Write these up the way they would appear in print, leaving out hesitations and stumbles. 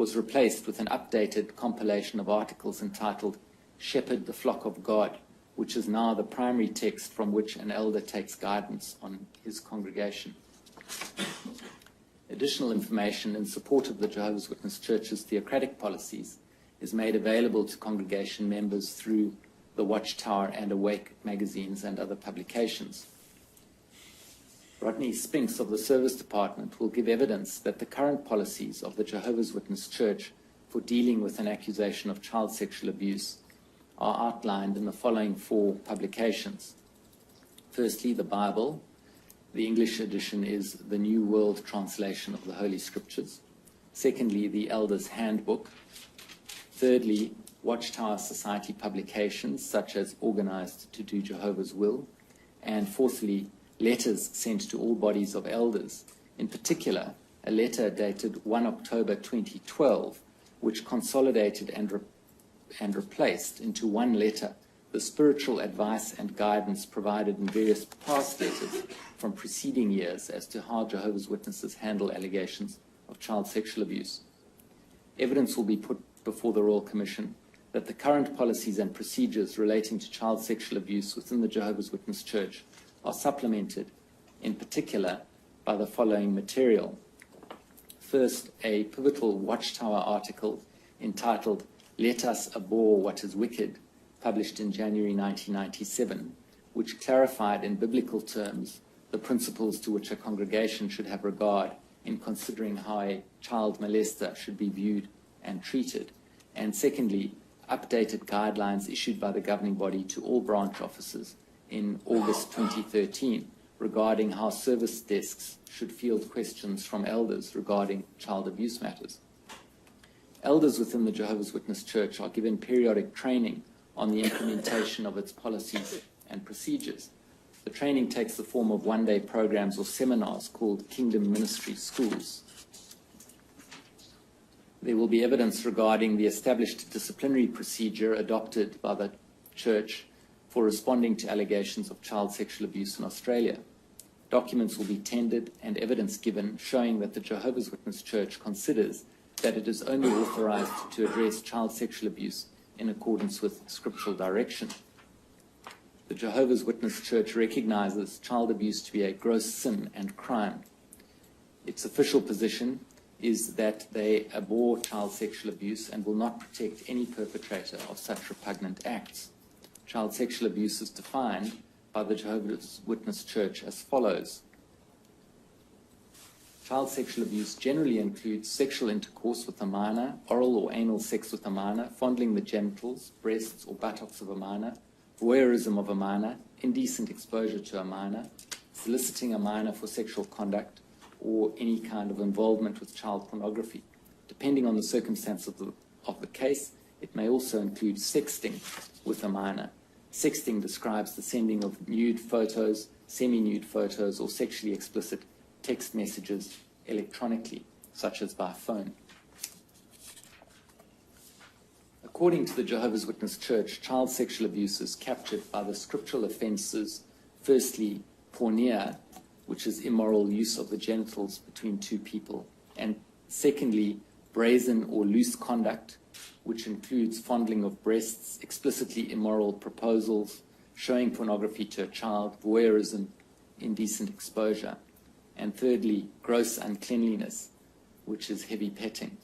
was replaced with an updated compilation of articles entitled Shepherd the Flock of God, which is now the primary text from which an elder takes guidance on his congregation. Additional information in support of the Jehovah's Witness Church's theocratic policies is made available to congregation members through the Watchtower and Awake magazines and other publications. Rodney Spinks of the Service Department will give evidence that the current policies of the Jehovah's Witness Church for dealing with an accusation of child sexual abuse are outlined in the following 4 publications. Firstly, the Bible. The English edition is the New World Translation of the Holy Scriptures. Secondly, the Elder's Handbook. Thirdly, Watchtower Society publications such as Organized to Do Jehovah's Will. And fourthly, letters sent to all bodies of elders, in particular a letter dated 1 October 2012, which consolidated and replaced into one letter the spiritual advice and guidance provided in various past letters from preceding years as to how Jehovah's Witnesses handle allegations of child sexual abuse. Evidence will be put before the Royal Commission that the current policies and procedures relating to child sexual abuse within the Jehovah's Witness Church are supplemented, in particular, by the following material. First, a pivotal Watchtower article entitled Let Us Abhor What is Wicked, published in January 1997, which clarified in biblical terms the principles to which a congregation should have regard in considering how a child molester should be viewed and treated. And secondly, updated guidelines issued by the governing body to all branch officers in August 2013 regarding how service desks should field questions from elders regarding child abuse matters. Elders within the Jehovah's Witness Church are given periodic training on the implementation of its policies and procedures. The training takes the form of one-day programs or seminars called Kingdom Ministry Schools. There will be evidence regarding the established disciplinary procedure adopted by the Church for responding to allegations of child sexual abuse in Australia. Documents will be tendered and evidence given showing that the Jehovah's Witness Church considers that it is only authorized to address child sexual abuse in accordance with scriptural direction. The Jehovah's Witness Church recognizes child abuse to be a gross sin and crime. Its official position is that they abhor child sexual abuse and will not protect any perpetrator of such repugnant acts. Child sexual abuse is defined by the Jehovah's Witness Church as follows. Child sexual abuse generally includes sexual intercourse with a minor, oral or anal sex with a minor, fondling the genitals, breasts or buttocks of a minor, voyeurism of a minor, indecent exposure to a minor, soliciting a minor for sexual conduct, or any kind of involvement with child pornography. Depending on the circumstance of the case, it may also include sexting with a minor. Sexting describes the sending of nude photos, semi-nude photos, or sexually explicit text messages electronically, such as by phone. According to the Jehovah's Witness Church, child sexual abuse is captured by the scriptural offenses, firstly, porneia, which is immoral use of the genitals between two people, and secondly, brazen or loose conduct, which includes fondling of breasts, explicitly immoral proposals, showing pornography to a child, voyeurism, indecent exposure, and thirdly, gross uncleanliness, which is heavy petting.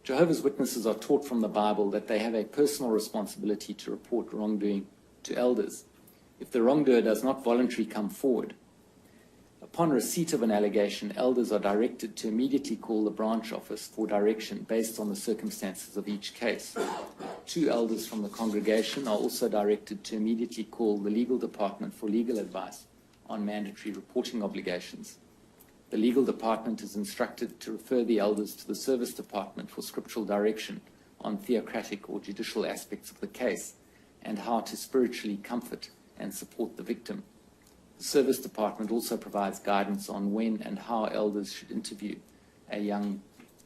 Jehovah's Witnesses are taught from the Bible that they have a personal responsibility to report wrongdoing to elders if the wrongdoer does not voluntarily come forward. Upon receipt of an allegation, elders are directed to immediately call the branch office for direction based on the circumstances of each case. 2 elders from the congregation are also directed to immediately call the legal department for legal advice on mandatory reporting obligations. The legal department is instructed to refer the elders to the service department for scriptural direction on theocratic or judicial aspects of the case and how to spiritually comfort and support the victim. The service department also provides guidance on when and how elders should interview a young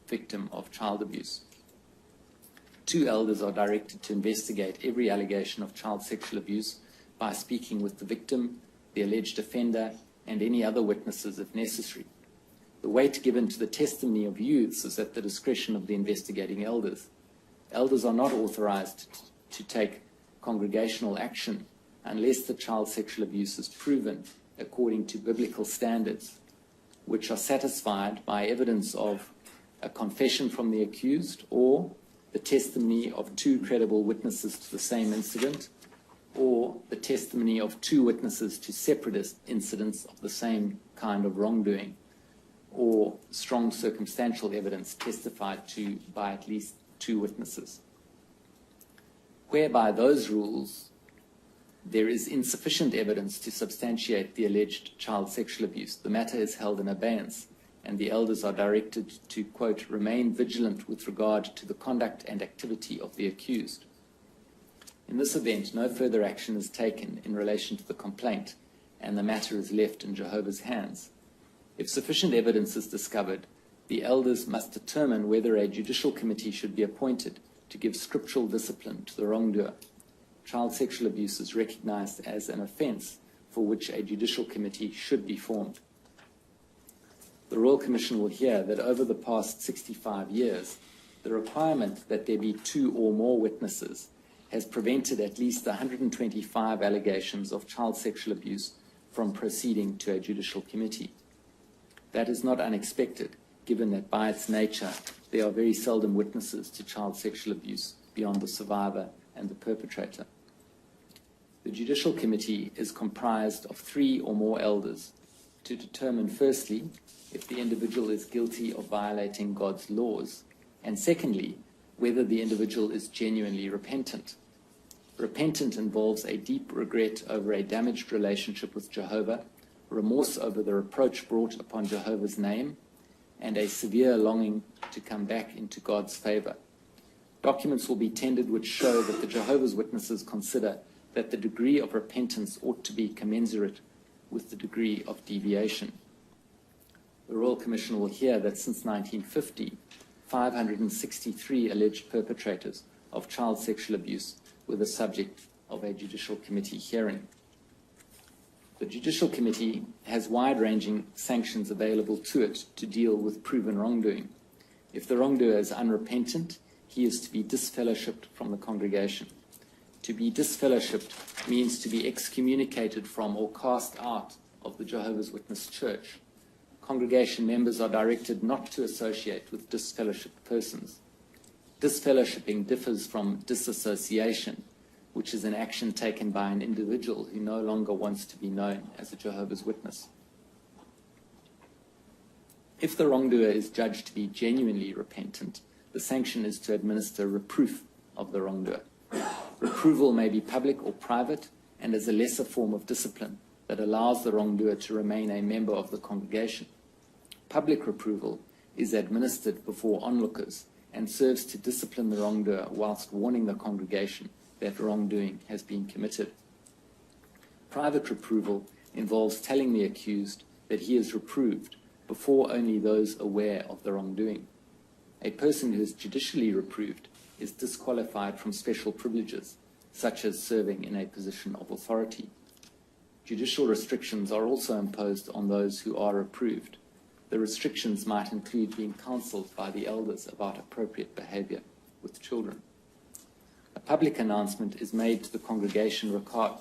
victim of child abuse. 2 elders are directed to investigate every allegation of child sexual abuse by speaking with the victim, the alleged offender, and any other witnesses if necessary. The weight given to the testimony of youths is at the discretion of the investigating elders. Elders are not authorized to take congregational action unless the child sexual abuse is proven according to biblical standards, which are satisfied by evidence of a confession from the accused or the testimony of 2 credible witnesses to the same incident, or the testimony of 2 witnesses to separate incidents of the same kind of wrongdoing, or strong circumstantial evidence testified to by at least 2 witnesses. Whereby those rules, there is insufficient evidence to substantiate the alleged child sexual abuse, the matter is held in abeyance, and the elders are directed to, quote, remain vigilant with regard to the conduct and activity of the accused. In this event, no further action is taken in relation to the complaint, and the matter is left in Jehovah's hands. If sufficient evidence is discovered, the elders must determine whether a judicial committee should be appointed to give scriptural discipline to the wrongdoer. Child sexual abuse is recognized as an offense for which a judicial committee should be formed. The Royal Commission will hear that over the past 65 years, the requirement that there be 2 or more witnesses has prevented at least 125 allegations of child sexual abuse from proceeding to a judicial committee. That is not unexpected, given that by its nature, there are very seldom witnesses to child sexual abuse beyond the survivor and the perpetrator. The Judicial Committee is comprised of 3 or more elders to determine, firstly, if the individual is guilty of violating God's laws, and secondly, whether the individual is genuinely repentant. Repentant involves a deep regret over a damaged relationship with Jehovah, remorse over the reproach brought upon Jehovah's name, and a severe longing to come back into God's favor. Documents will be tendered which show that the Jehovah's Witnesses consider that the degree of repentance ought to be commensurate with the degree of deviation. The Royal Commission will hear that since 1950, 563 alleged perpetrators of child sexual abuse were the subject of a Judicial Committee hearing. The Judicial Committee has wide-ranging sanctions available to it to deal with proven wrongdoing. If the wrongdoer is unrepentant, he is to be disfellowshipped from the congregation. To be disfellowshipped means to be excommunicated from or cast out of the Jehovah's Witness Church. Congregation members are directed not to associate with disfellowshipped persons. Disfellowshipping differs from disassociation, which is an action taken by an individual who no longer wants to be known as a Jehovah's Witness. If the wrongdoer is judged to be genuinely repentant, the sanction is to administer reproof of the wrongdoer. Reproval may be public or private, and is a lesser form of discipline that allows the wrongdoer to remain a member of the congregation. Public reproval is administered before onlookers and serves to discipline the wrongdoer whilst warning the congregation that wrongdoing has been committed. Private reproval involves telling the accused that he is reproved before only those aware of the wrongdoing. A person who is judicially reproved is disqualified from special privileges, such as serving in a position of authority. Judicial restrictions are also imposed on those who are reproved. The restrictions might include being counseled by the elders about appropriate behavior with children. A public announcement is made to the congregation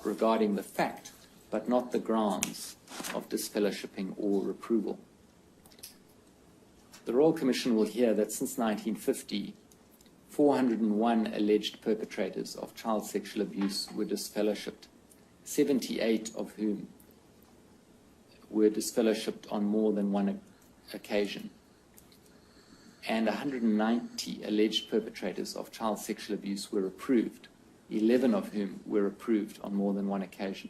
regarding the fact, but not the grounds, of disfellowshipping or reproval. The Royal Commission will hear that since 1950, 401 alleged perpetrators of child sexual abuse were disfellowshipped, 78 of whom were disfellowshipped on more than one occasion, and 190 alleged perpetrators of child sexual abuse were reproved, 11 of whom were reproved on more than one occasion.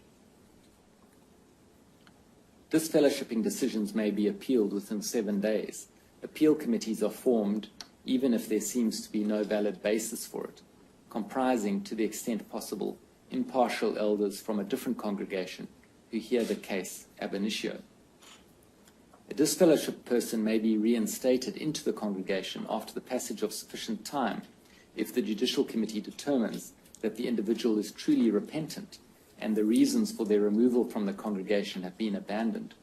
Disfellowshipping decisions may be appealed within 7 days. Appeal committees are formed even if there seems to be no valid basis for it, comprising, to the extent possible, impartial elders from a different congregation who hear the case ab initio. A disfellowshipped person may be reinstated into the congregation after the passage of sufficient time if the Judicial Committee determines that the individual is truly repentant and the reasons for their removal from the congregation have been abandoned.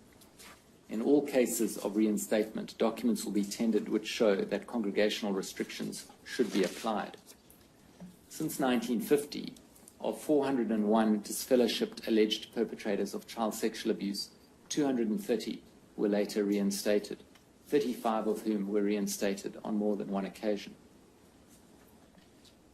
In all cases of reinstatement, documents will be tendered which show that congregational restrictions should be applied. Since 1950, of 401 disfellowshipped alleged perpetrators of child sexual abuse, 230 were later reinstated, 35 of whom were reinstated on more than one occasion.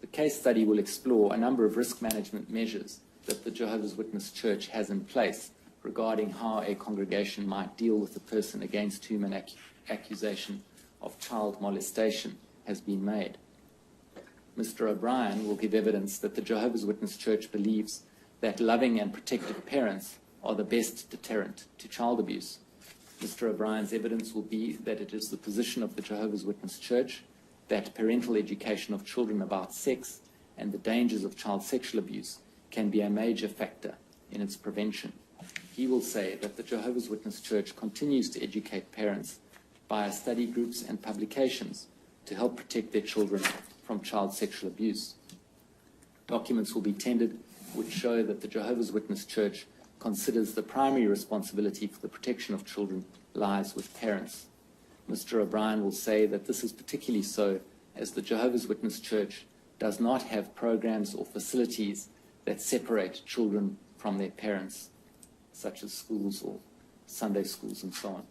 The case study will explore a number of risk management measures that the Jehovah's Witness Church has in place regarding how a congregation might deal with a person against whom an accusation of child molestation has been made. Mr. O'Brien will give evidence that the Jehovah's Witness Church believes that loving and protective parents are the best deterrent to child abuse. Mr. O'Brien's evidence will be that it is the position of the Jehovah's Witness Church that parental education of children about sex and the dangers of child sexual abuse can be a major factor in its prevention. He will say that the Jehovah's Witness Church continues to educate parents via study groups and publications to help protect their children from child sexual abuse. Documents will be tendered which show that the Jehovah's Witness Church considers the primary responsibility for the protection of children lies with parents. Mr. O'Brien will say that this is particularly so as the Jehovah's Witness Church does not have programs or facilities that separate children from their parents, such as schools or Sunday schools and so on.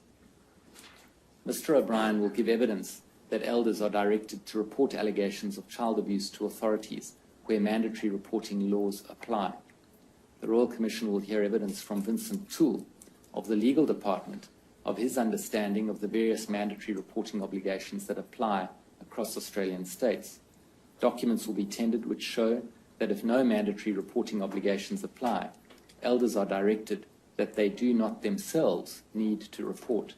Mr. O'Brien will give evidence that elders are directed to report allegations of child abuse to authorities where mandatory reporting laws apply. The Royal Commission will hear evidence from Vincent Toole of the Legal Department of his understanding of the various mandatory reporting obligations that apply across Australian states. Documents will be tendered which show that if no mandatory reporting obligations apply, elders are directed that they do not themselves need to report.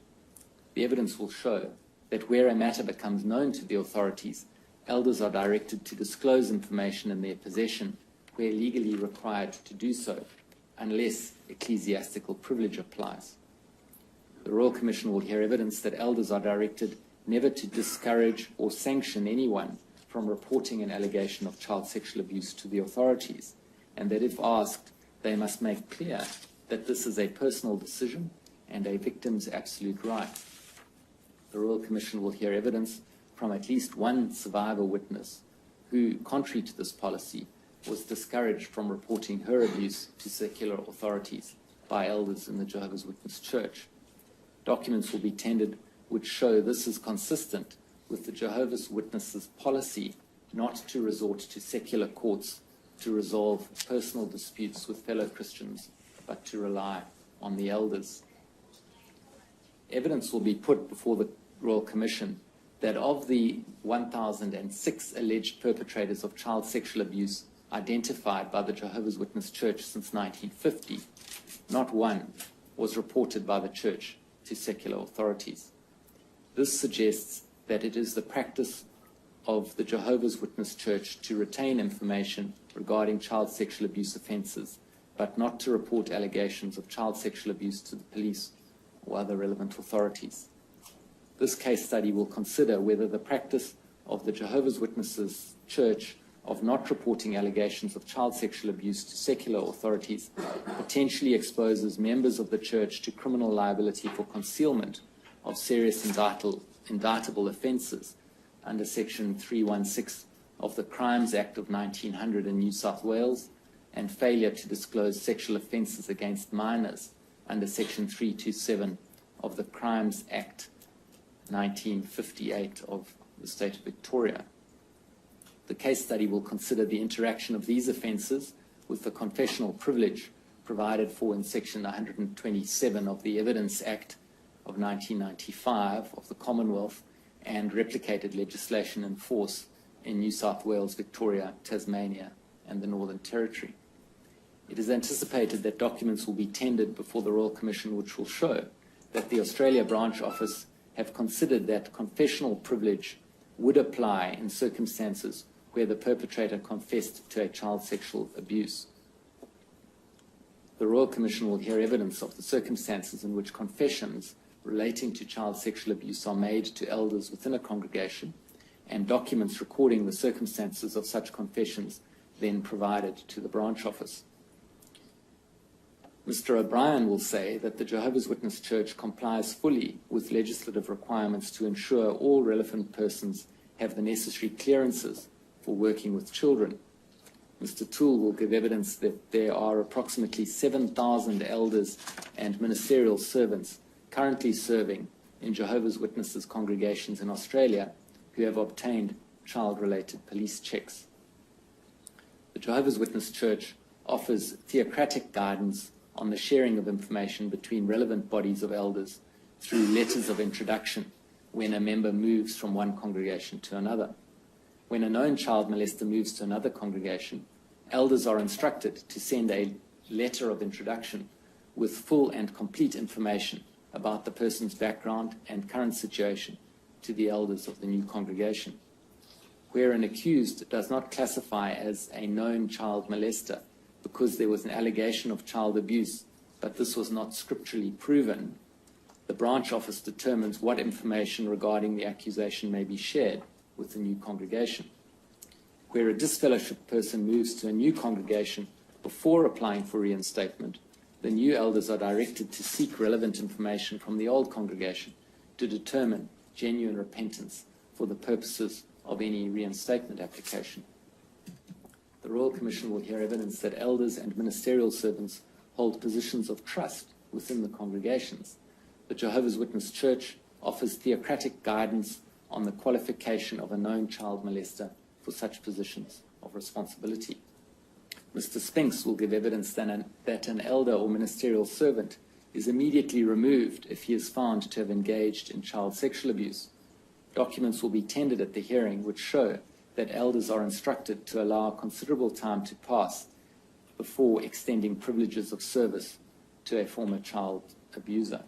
The evidence will show that where a matter becomes known to the authorities, elders are directed to disclose information in their possession where legally required to do so, unless ecclesiastical privilege applies. The Royal Commission will hear evidence that elders are directed never to discourage or sanction anyone from reporting an allegation of child sexual abuse to the authorities, and that if asked, they must make clear that this is a personal decision and a victim's absolute right. The Royal Commission will hear evidence from at least one survivor witness who, contrary to this policy, was discouraged from reporting her abuse to secular authorities by elders in the Jehovah's Witness Church. Documents will be tendered which show this is consistent with the Jehovah's Witnesses' policy not to resort to secular courts to resolve personal disputes with fellow Christians, but to rely on the elders. Evidence will be put before the Royal Commission that of the 1,006 alleged perpetrators of child sexual abuse identified by the Jehovah's Witness Church since 1950, not one was reported by the Church to secular authorities. This suggests that it is the practice of the Jehovah's Witness Church to retain information regarding child sexual abuse offences, but not to report allegations of child sexual abuse to the police or other relevant authorities. This case study will consider whether the practice of the Jehovah's Witnesses Church of not reporting allegations of child sexual abuse to secular authorities potentially exposes members of the Church to criminal liability for concealment of serious indictable offences under Section 316 of the Crimes Act of 1900 in New South Wales, and failure to disclose sexual offences against minors under Section 327 of the Crimes Act 1958 of the State of Victoria. The case study will consider the interaction of these offences with the confessional privilege provided for in Section 127 of the Evidence Act of 1995 of the Commonwealth and replicated legislation in force in New South Wales, Victoria, Tasmania, and the Northern Territory. It is anticipated that documents will be tendered before the Royal Commission which will show that the Australia Branch Office have considered that confessional privilege would apply in circumstances where the perpetrator confessed to a child sexual abuse. The Royal Commission will hear evidence of the circumstances in which confessions relating to child sexual abuse are made to elders within a congregation, and documents recording the circumstances of such confessions then provided to the branch office. Mr. O'Brien will say that the Jehovah's Witness Church complies fully with legislative requirements to ensure all relevant persons have the necessary clearances for working with children. Mr. Toole will give evidence that there are approximately 7,000 elders and ministerial servants currently serving in Jehovah's Witnesses congregations in Australia who have obtained child-related police checks. The Jehovah's Witness Church offers theocratic guidance on the sharing of information between relevant bodies of elders through letters of introduction when a member moves from one congregation to another. When a known child molester moves to another congregation, elders are instructed to send a letter of introduction with full and complete information about the person's background and current situation to the elders of the new congregation. Where an accused does not classify as a known child molester because there was an allegation of child abuse, but this was not scripturally proven, the branch office determines what information regarding the accusation may be shared with the new congregation. Where a disfellowship person moves to a new congregation before applying for reinstatement, the new elders are directed to seek relevant information from the old congregation to determine genuine repentance for the purposes of any reinstatement application. The Royal Commission will hear evidence that elders and ministerial servants hold positions of trust within the congregations. The Jehovah's Witness Church offers theocratic guidance on the qualification of a known child molester for such positions of responsibility. Mr. Spinks will give evidence that an elder or ministerial servant is immediately removed if he is found to have engaged in child sexual abuse. Documents will be tendered at the hearing which show that elders are instructed to allow considerable time to pass before extending privileges of service to a former child abuser.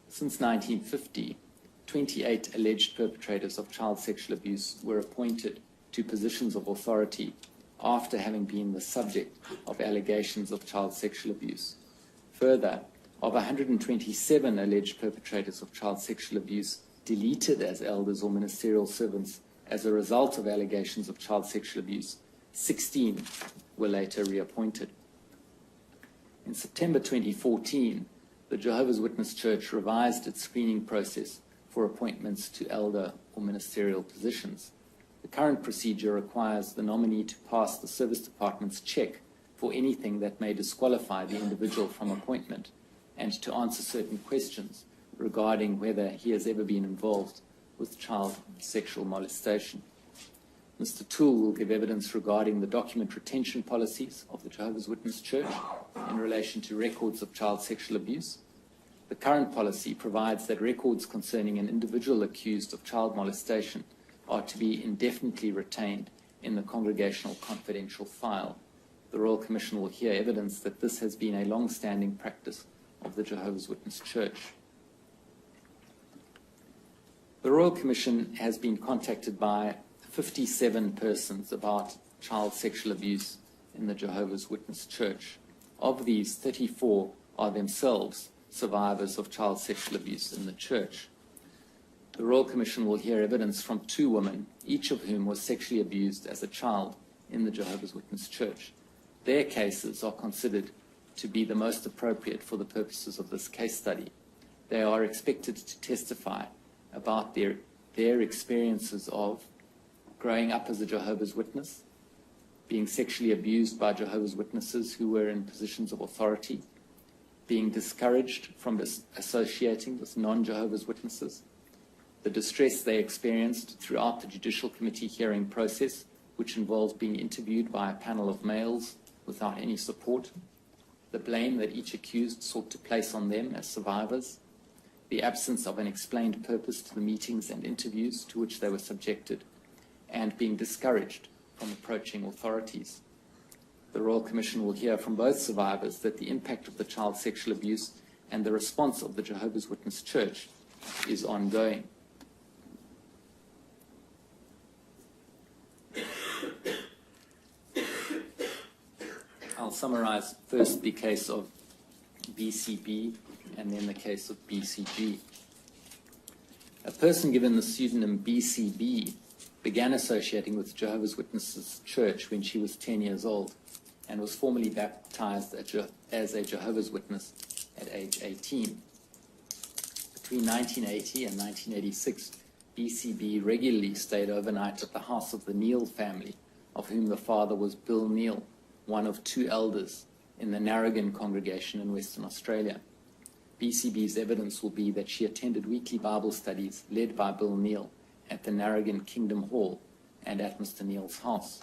Since 1950, 28 alleged perpetrators of child sexual abuse were appointed to positions of authority after having been the subject of allegations of child sexual abuse. Further, of 127 alleged perpetrators of child sexual abuse deleted as elders or ministerial servants as a result of allegations of child sexual abuse, 16 were later reappointed. In September 2014, the Jehovah's Witness Church revised its screening process for appointments to elder or ministerial positions. The current procedure requires the nominee to pass the Service Department's check for anything that may disqualify the individual from appointment and to answer certain questions regarding whether he has ever been involved with child sexual molestation. Mr. Toole will give evidence regarding the document retention policies of the Jehovah's Witness Church in relation to records of child sexual abuse. The current policy provides that records concerning an individual accused of child molestation are to be indefinitely retained in the Congregational Confidential File. The Royal Commission will hear evidence that this has been a long-standing practice of the Jehovah's Witness Church. The Royal Commission has been contacted by 57 persons about child sexual abuse in the Jehovah's Witness Church. Of these, 34 are themselves survivors of child sexual abuse in the church. The Royal Commission will hear evidence from 2 women, each of whom was sexually abused as a child in the Jehovah's Witness Church. Their cases are considered to be the most appropriate for the purposes of this case study. They are expected to testify about their experiences of growing up as a Jehovah's Witness, being sexually abused by Jehovah's Witnesses who were in positions of authority, being discouraged from associating with non-Jehovah's Witnesses, the distress they experienced throughout the Judicial Committee hearing process, which involved being interviewed by a panel of males without any support, the blame that each accused sought to place on them as survivors, the absence of an explained purpose to the meetings and interviews to which they were subjected, and being discouraged from approaching authorities. The Royal Commission will hear from both survivors that the impact of the child sexual abuse and the response of the Jehovah's Witness Church is ongoing. I'll summarize first the case of BCB and then the case of BCG. A person given the pseudonym BCB began associating with Jehovah's Witnesses Church when she was 10 years old and was formally baptized as a Jehovah's Witness at age 18. Between 1980 and 1986, BCB regularly stayed overnight at the house of the Neal family, of whom the father was Bill Neal, one of 2 elders in the Narrogin congregation in Western Australia. BCB's evidence will be that she attended weekly Bible studies led by Bill Neal at the Narrogin Kingdom Hall and at Mr. Neal's house.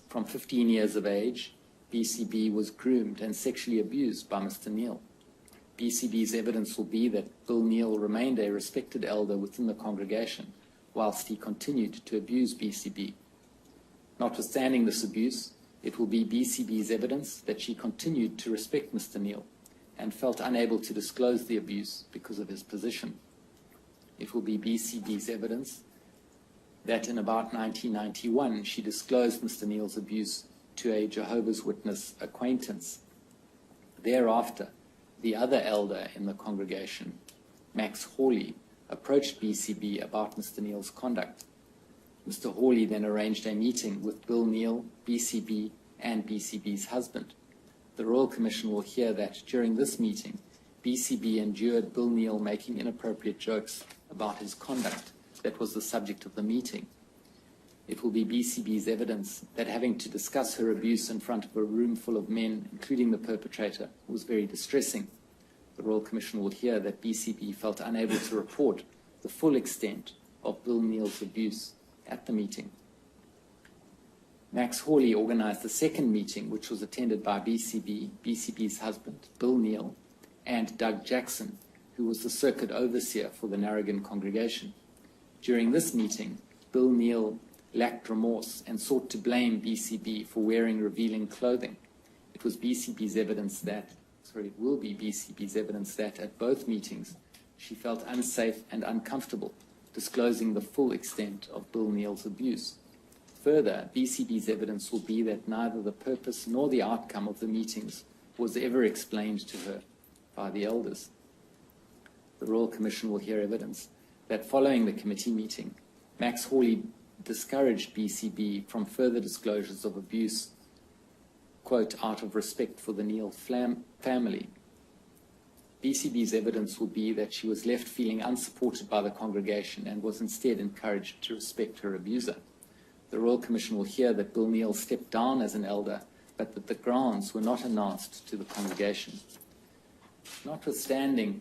From 15 years of age, BCB was groomed and sexually abused by Mr. Neal. BCB's evidence will be that Bill Neal remained a respected elder within the congregation whilst he continued to abuse BCB. Notwithstanding this abuse, it will be BCB's evidence that she continued to respect Mr. Neal and felt unable to disclose the abuse because of his position. It will be BCB's evidence that in about 1991 she disclosed Mr. Neal's abuse to a Jehovah's Witness acquaintance. Thereafter, the other elder in the congregation, Max Hawley, approached BCB about Mr. Neal's conduct. Mr. Hawley then arranged a meeting with Bill Neal, BCB, and BCB's husband. The Royal Commission will hear that during this meeting, BCB endured Bill Neal making inappropriate jokes about his conduct that was the subject of the meeting. It will be BCB's evidence that having to discuss her abuse in front of a room full of men, including the perpetrator, was very distressing. The Royal Commission will hear that BCB felt unable to report the full extent of Bill Neal's abuse at the meeting. Max Hawley organized the second meeting, which was attended by BCB, BCB's husband, Bill Neal, and Doug Jackson, who was the circuit overseer for the Narrogin congregation. During this meeting, Bill Neal lacked remorse and sought to blame BCB for wearing revealing clothing. It will be BCB's evidence that at both meetings she felt unsafe and uncomfortable disclosing the full extent of Bill Neal's abuse. Further, BCB's evidence will be that neither the purpose nor the outcome of the meetings was ever explained to her by the elders. The Royal Commission will hear evidence that following the committee meeting, Max Hawley discouraged BCB from further disclosures of abuse, quote, out of respect for the Neal family. BCB's evidence will be that she was left feeling unsupported by the congregation and was instead encouraged to respect her abuser. The Royal Commission will hear that Bill Neal stepped down as an elder, but that the grounds were not announced to the congregation. Notwithstanding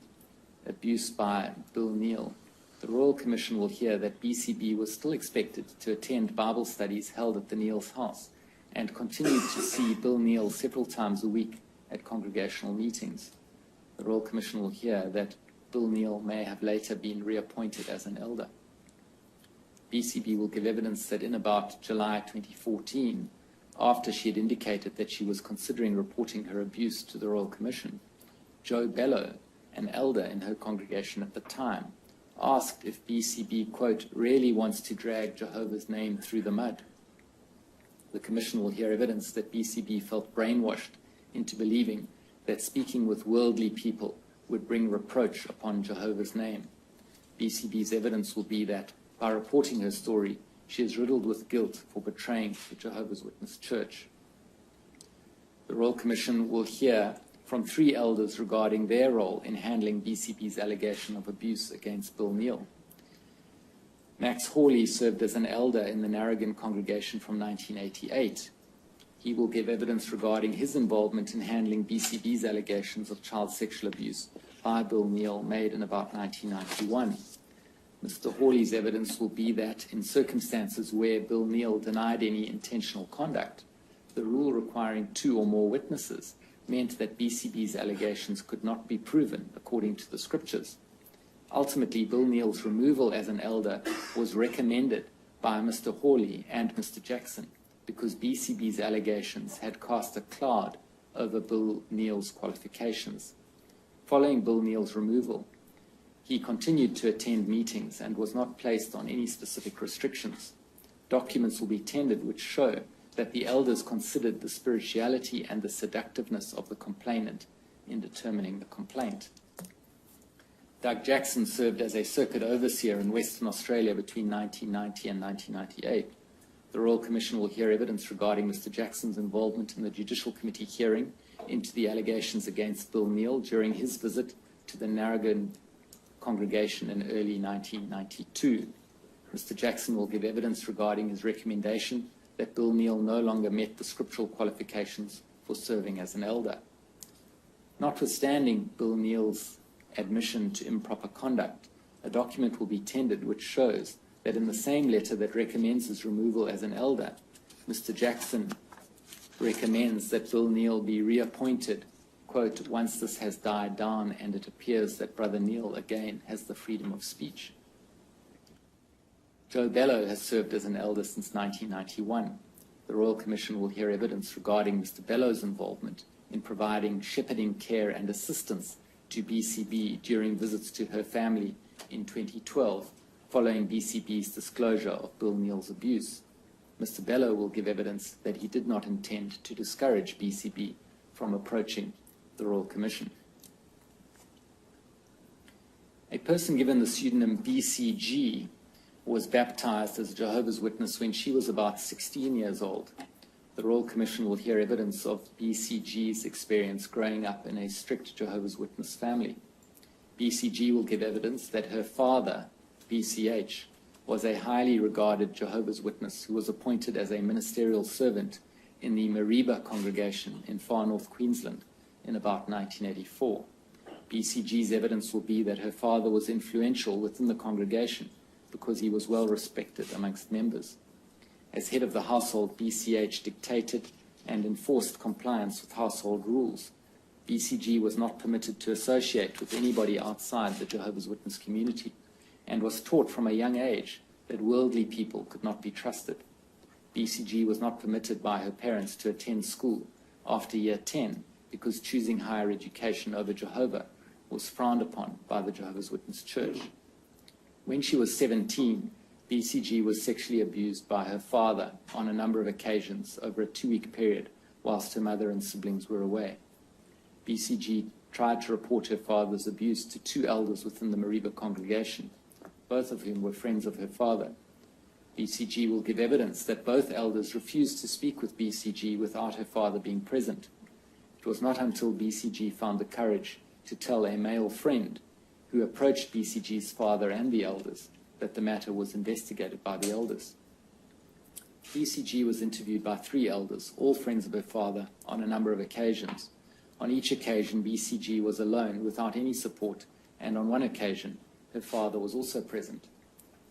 abuse by Bill Neal, the Royal Commission will hear that BCB was still expected to attend Bible studies held at the Neal's house and continued to see Bill Neal several times a week at congregational meetings. The Royal Commission will hear that Bill Neal may have later been reappointed as an elder. BCB will give evidence that in about July 2014, after she had indicated that she was considering reporting her abuse to the Royal Commission, Joe Bellow, an elder in her congregation at the time, asked if BCB, quote, really wants to drag Jehovah's name through the mud. The Commission will hear evidence that BCB felt brainwashed into believing that speaking with worldly people would bring reproach upon Jehovah's name. BCB's evidence will be that by reporting her story, she is riddled with guilt for betraying the Jehovah's Witness Church. The Royal Commission will hear from 3 elders regarding their role in handling BCB's allegation of abuse against Bill Neal. Max Hawley served as an elder in the Narrogin congregation from 1988. He will give evidence regarding his involvement in handling BCB's allegations of child sexual abuse by Bill Neal made in about 1991. Mr. Hawley's evidence will be that in circumstances where Bill Neal denied any intentional conduct, the rule requiring 2 or more witnesses meant that BCB's allegations could not be proven according to the scriptures. Ultimately, Bill Neal's removal as an elder was recommended by Mr. Hawley and Mr. Jackson because BCB's allegations had cast a cloud over Bill Neal's qualifications. Following Bill Neal's removal, he continued to attend meetings and was not placed on any specific restrictions. Documents will be tendered which show that the elders considered the spirituality and the seductiveness of the complainant in determining the complaint. Doug Jackson served as a circuit overseer in Western Australia between 1990 and 1998. The Royal Commission will hear evidence regarding Mr. Jackson's involvement in the Judicial Committee hearing into the allegations against Bill Neal during his visit to the Narragain congregation in early 1992. Mr. Jackson will give evidence regarding his recommendation that Bill Neal no longer met the scriptural qualifications for serving as an elder. Notwithstanding Bill Neal's admission to improper conduct, a document will be tendered which shows that in the same letter that recommends his removal as an elder, Mr. Jackson recommends that Bill Neal be reappointed, quote, once this has died down and it appears that Brother Neal again has the freedom of speech. Joe Bello has served as an elder since 1991. The Royal Commission will hear evidence regarding Mr. Bello's involvement in providing shepherding care and assistance to BCB during visits to her family in 2012, following BCB's disclosure of Bill Neal's abuse. Mr. Bello will give evidence that he did not intend to discourage BCB from approaching the Royal Commission. A person given the pseudonym BCG was baptized as a Jehovah's Witness when she was about 16 years old. The Royal Commission will hear evidence of BCG's experience growing up in a strict Jehovah's Witness family. BCG will give evidence that her father, BCH, was a highly regarded Jehovah's Witness who was appointed as a ministerial servant in the Mariba congregation in far north Queensland in about 1984. BCG's evidence will be that her father was influential within the congregation because he was well respected amongst members. As head of the household, BCH dictated and enforced compliance with household rules. BCG was not permitted to associate with anybody outside the Jehovah's Witness community and was taught from a young age that worldly people could not be trusted. BCG was not permitted by her parents to attend school after year 10 because choosing higher education over Jehovah was frowned upon by the Jehovah's Witness Church. When she was 17, BCG was sexually abused by her father on a number of occasions over a 2-week period whilst her mother and siblings were away. BCG tried to report her father's abuse to 2 elders within the Mariba congregation, both of whom were friends of her father. BCG will give evidence that both elders refused to speak with BCG without her father being present. It was not until BCG found the courage to tell a male friend who approached BCG's father and the elders that the matter was investigated by the elders. BCG was interviewed by 3 elders, all friends of her father, on a number of occasions. On each occasion, BCG was alone without any support, and on one occasion, her father was also present.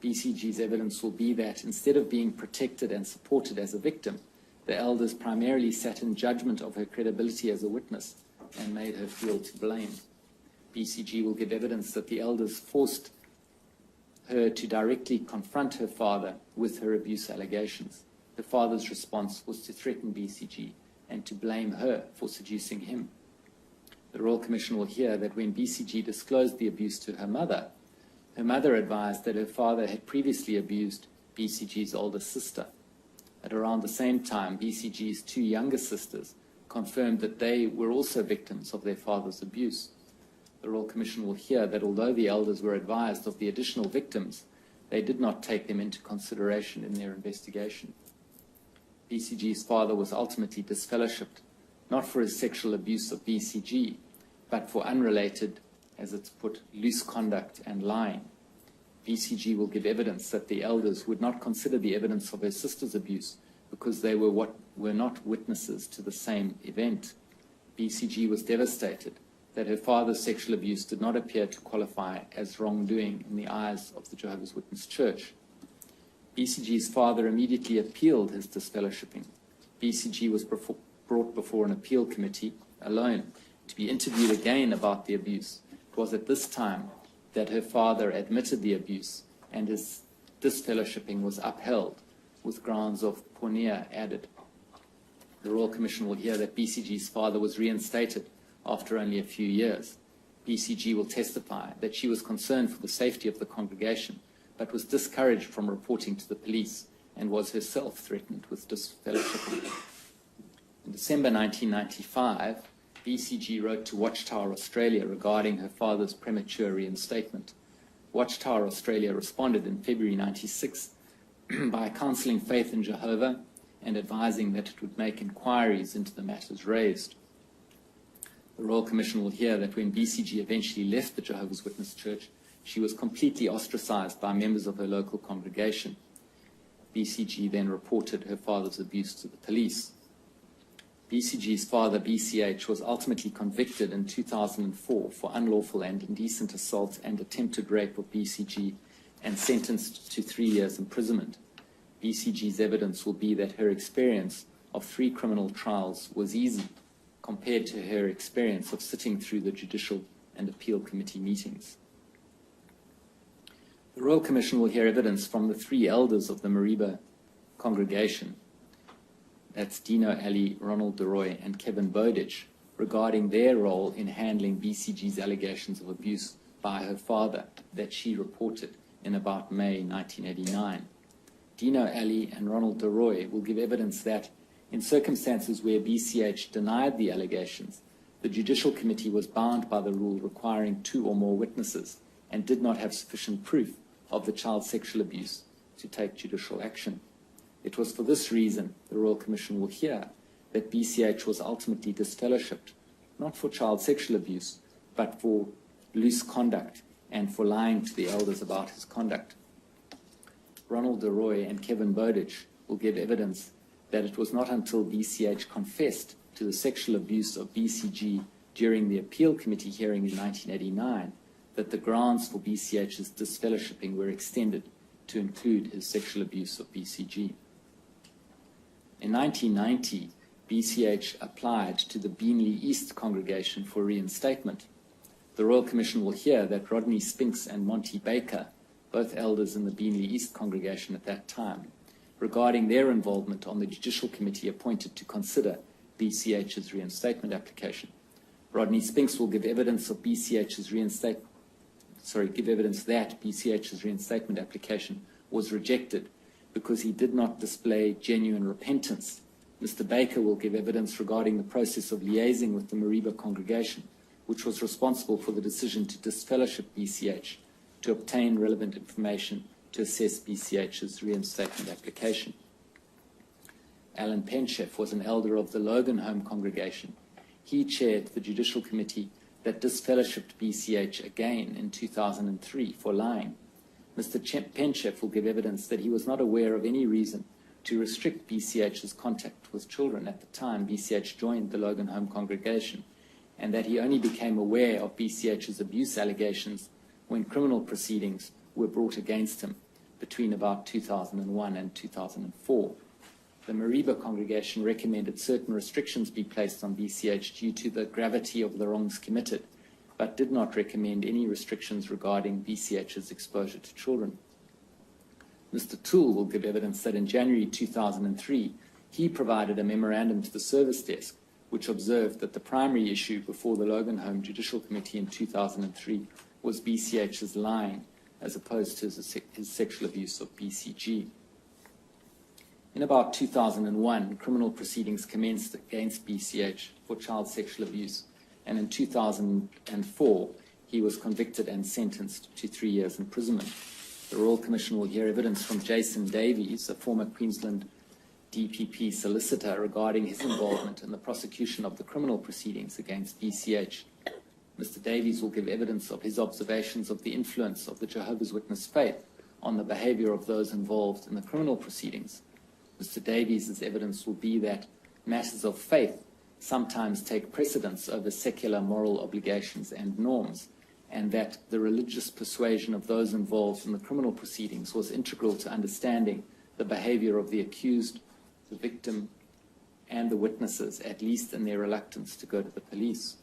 BCG's evidence will be that instead of being protected and supported as a victim, the elders primarily sat in judgment of her credibility as a witness and made her feel to blame. BCG will give evidence that the elders forced her to directly confront her father with her abuse allegations. Her father's response was to threaten BCG and to blame her for seducing him. The Royal Commission will hear that when BCG disclosed the abuse to her mother advised that her father had previously abused BCG's older sister. At around the same time, BCG's 2 younger sisters confirmed that they were also victims of their father's abuse. The Royal Commission will hear that although the elders were advised of the additional victims, they did not take them into consideration in their investigation. BCG's father was ultimately disfellowshipped, not for his sexual abuse of BCG, but for unrelated, as it's put, loose conduct and lying. BCG will give evidence that the elders would not consider the evidence of her sister's abuse because they were not witnesses to the same event. BCG was devastated that her father's sexual abuse did not appear to qualify as wrongdoing in the eyes of the Jehovah's Witness Church. BCG's father immediately appealed his disfellowshipping. BCG was brought before an appeal committee alone to be interviewed again about the abuse. It was at this time that her father admitted the abuse and his disfellowshipping was upheld with grounds of porneia added. The Royal Commission will hear that BCG's father was reinstated after only a few years. BCG will testify that she was concerned for the safety of the congregation, but was discouraged from reporting to the police and was herself threatened with disfellowshipping. In December 1995, BCG wrote to Watchtower Australia regarding her father's premature reinstatement. Watchtower Australia responded in February 1996 by counselling faith in Jehovah and advising that it would make inquiries into the matters raised. The Royal Commission will hear that when BCG eventually left the Jehovah's Witness Church, she was completely ostracized by members of her local congregation. BCG then reported her father's abuse to the police. BCG's father, BCH, was ultimately convicted in 2004 for unlawful and indecent assault and attempted rape of BCG and sentenced to 3 years imprisonment. BCG's evidence will be that her experience of 3 criminal trials was easy compared to her experience of sitting through the Judicial and Appeal Committee meetings. The Royal Commission will hear evidence from the 3 elders of the Mariba congregation, that's Dino Ali, Ronald DeRoy, and Kevin Bowditch, regarding their role in handling BCG's allegations of abuse by her father that she reported in about May 1989. Dino Ali and Ronald DeRoy will give evidence that, in circumstances where BCH denied the allegations, the Judicial Committee was bound by the rule requiring 2 or more witnesses and did not have sufficient proof of the child's sexual abuse to take judicial action. It was for this reason the Royal Commission will hear that BCH was ultimately disfellowshipped, not for child sexual abuse, but for loose conduct and for lying to the elders about his conduct. Ronald DeRoy and Kevin Bowditch will give evidence that it was not until BCH confessed to the sexual abuse of BCG during the Appeal Committee hearing in 1989 that the grounds for BCH's disfellowshipping were extended to include his sexual abuse of BCG. In 1990, BCH applied to the Beanley East congregation for reinstatement. The Royal Commission will hear that Rodney Spinks and Monty Baker, both elders in the Beanley East congregation at that time, regarding their involvement on the Judicial Committee appointed to consider BCH's reinstatement application. Rodney Spinks will give evidence of BCH's that BCH's reinstatement application was rejected because he did not display genuine repentance. Mr. Baker will give evidence regarding the process of liaising with the Mariba congregation, which was responsible for the decision to disfellowship BCH to obtain relevant information to assess BCH's reinstatement application. Alan Penchef was an elder of the Logan Home congregation. He chaired the Judicial Committee that disfellowshipped BCH again in 2003 for lying. Mr. Penchef will give evidence that he was not aware of any reason to restrict BCH's contact with children at the time BCH joined the Logan Home congregation, and that he only became aware of BCH's abuse allegations when criminal proceedings were brought against him between about 2001 and 2004. The Mariba congregation recommended certain restrictions be placed on BCH due to the gravity of the wrongs committed, but did not recommend any restrictions regarding BCH's exposure to children. Mr. Toole will give evidence that in January 2003, he provided a memorandum to the service desk which observed that the primary issue before the Logan Home Judicial Committee in 2003 was BCH's lying as opposed to his sexual abuse of BCG. In about 2001, criminal proceedings commenced against BCH for child sexual abuse, and in 2004, he was convicted and sentenced to 3 years imprisonment. The Royal Commission will hear evidence from Jason Davies, a former Queensland DPP solicitor, regarding his involvement in the prosecution of the criminal proceedings against BCH. Mr. Davies will give evidence of his observations of the influence of the Jehovah's Witness faith on the behavior of those involved in the criminal proceedings. Mr. Davies' evidence will be that matters of faith sometimes take precedence over secular moral obligations and norms, and that the religious persuasion of those involved in the criminal proceedings was integral to understanding the behavior of the accused, the victim, and the witnesses, at least in their reluctance to go to the police.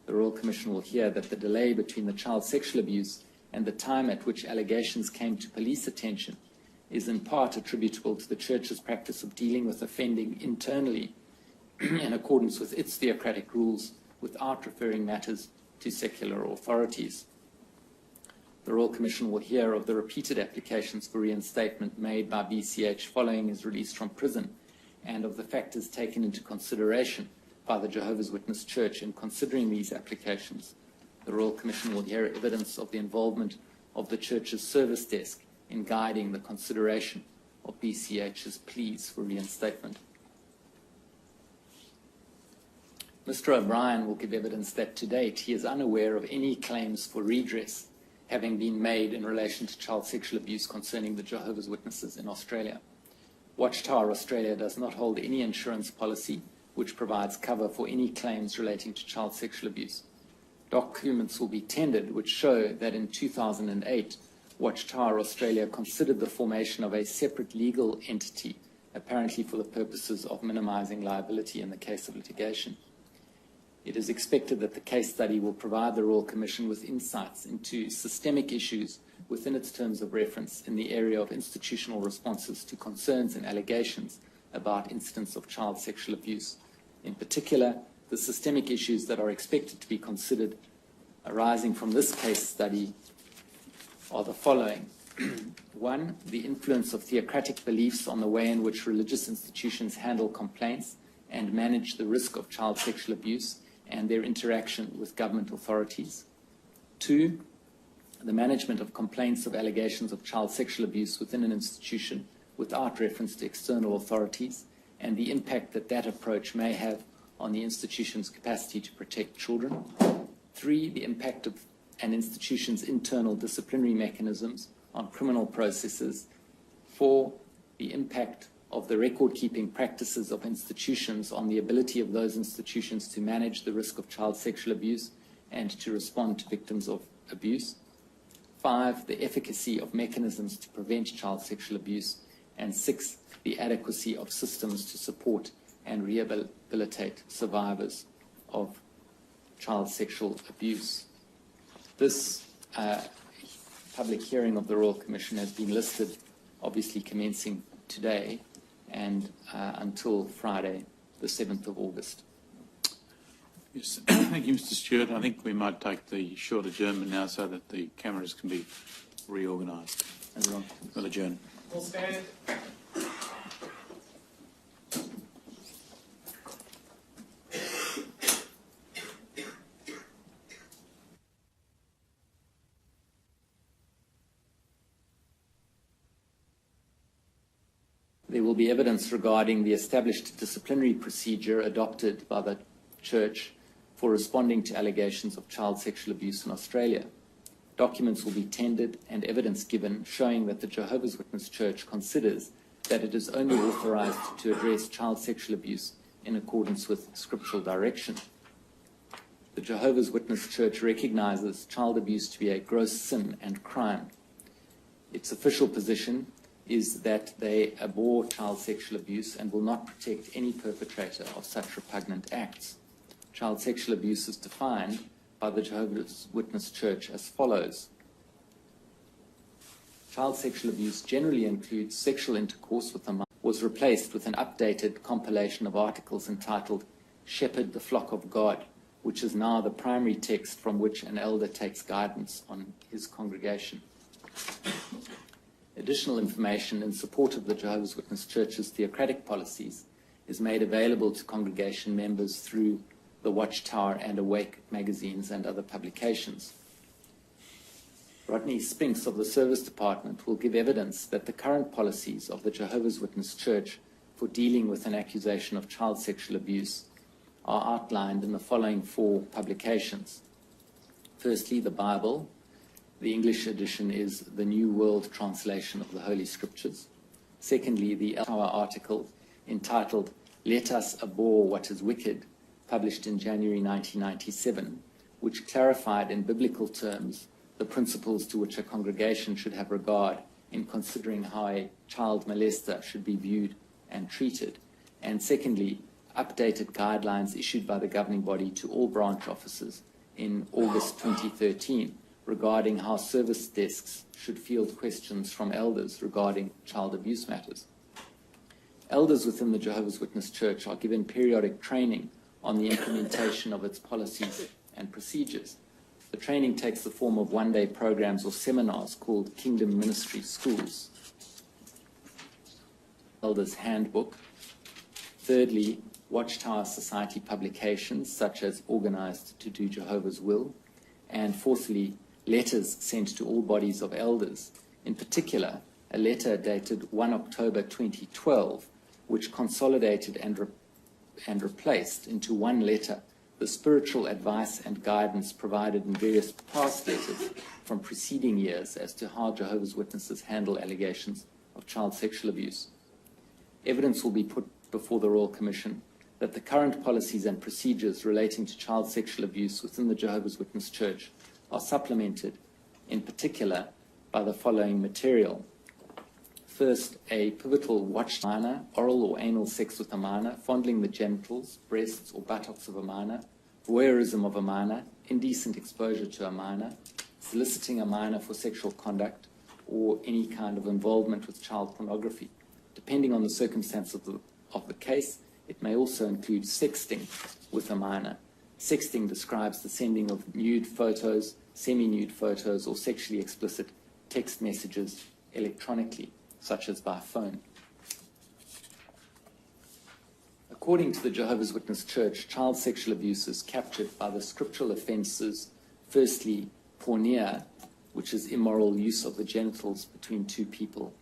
The Royal Commission will hear that the delay between the child sexual abuse and the time at which allegations came to police attention is in part attributable to the Church's practice of dealing with offending internally in accordance with its theocratic rules without referring matters to secular authorities. The Royal Commission will hear of the repeated applications for reinstatement made by BCH following his release from prison, and of the factors taken into consideration by the Jehovah's Witness Church in considering these applications. The Royal Commission will hear evidence of the involvement of the Church's service desk in guiding the consideration of BCH's pleas for reinstatement. Mr. O'Brien will give evidence that to date he is unaware of any claims for redress having been made in relation to child sexual abuse concerning the Jehovah's Witnesses in Australia. Watchtower Australia does not hold any insurance policy which provides cover for any claims relating to child sexual abuse. Documents will be tendered which show that in 2008, Watchtower Australia considered the formation of a separate legal entity, apparently for the purposes of minimizing liability in the case of litigation. It is expected that the case study will provide the Royal Commission with insights into systemic issues within its terms of reference in the area of institutional responses to concerns and allegations about incidents of child sexual abuse. In particular, the systemic issues that are expected to be considered arising from this case study are the following. 1, the influence of theocratic beliefs on the way in which religious institutions handle complaints and manage the risk of child sexual abuse and their interaction with government authorities. 2, the management of complaints of allegations of child sexual abuse within an institution without reference to external authorities and the impact that that approach may have on the institution's capacity to protect children. 3, the impact of an institution's internal disciplinary mechanisms on criminal processes. 4, the impact of the record-keeping practices of institutions on the ability of those institutions to manage the risk of child sexual abuse and to respond to victims of abuse. 5, the efficacy of mechanisms to prevent child sexual abuse. And 6, the adequacy of systems to support and rehabilitate survivors of child sexual abuse. This public hearing of the Royal Commission has been listed, obviously commencing today and until Friday, the 7th of August. Yes, thank you, Mr. Stewart. I think we might take the short adjournment now so that the cameras can be reorganised. We'll adjourn. We'll stand. There will be evidence regarding the established disciplinary procedure adopted by the Church for responding to allegations of child sexual abuse in Australia. Documents will be tendered and evidence given showing that the Jehovah's Witness Church considers that it is only authorized to address child sexual abuse in accordance with scriptural direction. The Jehovah's Witness Church recognizes child abuse to be a gross sin and crime. Its official position is that they abhor child sexual abuse and will not protect any perpetrator of such repugnant acts. Child sexual abuse is defined by the Jehovah's Witness Church as follows. Child sexual abuse generally includes sexual intercourse with a minor, was replaced with an updated compilation of articles entitled Shepherd the Flock of God, which is now the primary text from which an elder takes guidance on his congregation. Additional information in support of the Jehovah's Witness Church's theocratic policies is made available to congregation members through the Watchtower and Awake magazines and other publications. Rodney Spinks of the Service Department will give evidence that the current policies of the Jehovah's Witness Church for dealing with an accusation of child sexual abuse are outlined in the following 4 publications. Firstly, the Bible. The English edition is the New World Translation of the Holy Scriptures. Secondly, the Watchtower article entitled Let Us Abhor What is Wicked, published in January 1997, which clarified in biblical terms the principles to which a congregation should have regard in considering how a child molester should be viewed and treated. And secondly, updated guidelines issued by the governing body to all branch officers in August 2013 regarding how service desks should field questions from elders regarding child abuse matters. Elders within the Jehovah's Witness Church are given periodic training on the implementation of its policies and procedures. The training takes the form of one-day programs or seminars called Kingdom Ministry Schools. Elders Handbook. Thirdly, Watchtower Society publications such as Organized to Do Jehovah's Will. And fourthly, letters sent to all bodies of elders, in particular a letter dated 1 October 2012, which consolidated and replaced into one letter the spiritual advice and guidance provided in various past letters from preceding years as to how Jehovah's Witnesses handle allegations of child sexual abuse. Evidence will be put before the Royal Commission that the current policies and procedures relating to child sexual abuse within the Jehovah's Witness Church are supplemented, in particular, by the following material. First, a pivotal watch minor, oral or anal sex with a minor, fondling the genitals, breasts or buttocks of a minor, voyeurism of a minor, indecent exposure to a minor, soliciting a minor for sexual conduct, or any kind of involvement with child pornography. Depending on the circumstances of the case, it may also include sexting with a minor. Sexting describes the sending of nude photos, semi-nude photos, or sexually explicit text messages electronically, such as by phone. According to the Jehovah's Witness Church, child sexual abuse is captured by the scriptural offenses, firstly, porneia, which is immoral use of the genitals between two people,